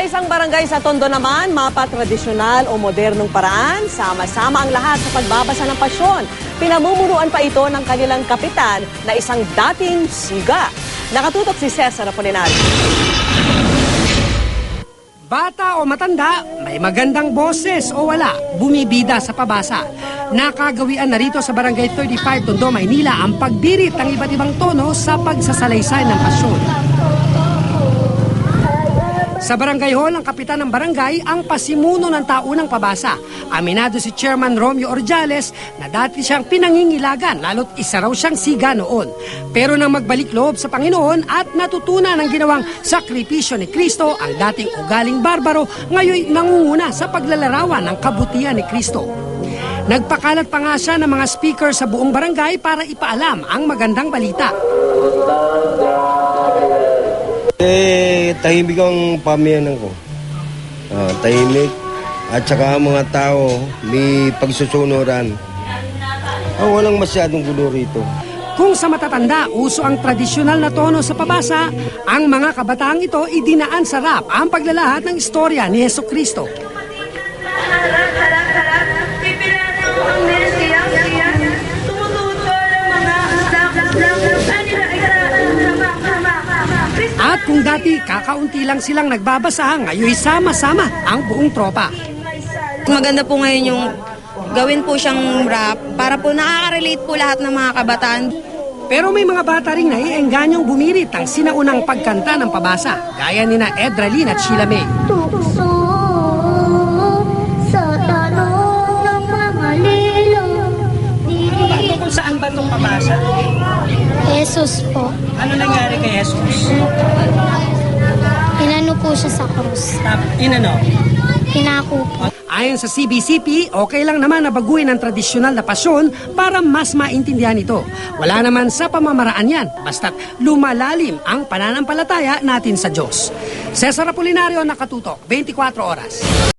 Sa isang barangay sa Tondo naman, mapa tradisyonal o modernong paraan, sama-sama ang lahat sa pagbabasa ng pasyon. Pinamumunuan pa ito ng kanilang kapitan na isang dating siga. Nakatutok si Cesar Apolinario. Bata o matanda, may magandang boses o wala, bumibida sa pabasa. Nakagawian na rito sa Barangay 35 Tondo, Maynila ang pagdirit ng iba't ibang tono sa pagsasalaysay ng pasyon. Sa barangay hall, ang kapitan ng barangay ang pasimuno ng taunang pabasa. Aminado si Chairman Romeo Orjales na dati siyang pinangingilagan, lalo't isa raw siyang siga noon. Pero nang magbalik loob sa Panginoon at natutunan ng ginawang sakripisyo ni Kristo, ang dating ugaling barbaro ngayon nangunguna sa paglalarawan ng kabutihan ni Kristo. Nagpakalat pa nga siya ng mga speaker sa buong barangay para ipaalam ang magandang balita. Tahimik ang pamayanan ko. Tahimik. At saka ang mga tao, may pagsusunuran. Walang masyadong gulo rito. Kung sa matatanda, uso ang tradisyonal na tono sa pabasa, ang mga kabataang ito idinaan sa rap ang paglalahat ng istorya ni Jesucristo. At kung dati kakaunti lang silang nagbabasa, ngayon sama-sama ang buong tropa. Maganda po ngayon yung gawin po siyang rap para po nakaka-relate po lahat ng mga kabataan. Pero may mga bata ring naiengganyong bumirit ang sinaunang pagkanta ng pabasa, gaya ni na Edralyn at Sheila May. Tukso sa tanong ng mga lilo. Kung saan ba itong pabasa? Jesus po. Ano nangyari kay Jesus? Inano po siya sa krus. Inano? Hinako po. Ayon sa CBCP, okay lang naman na baguhin ang tradisyonal na pasyon para mas maintindihan ito. Wala naman sa pamamaraan yan, basta't lumalalim ang pananampalataya natin sa Diyos. Cesar Apolinario, Nakatutok, 24 Oras.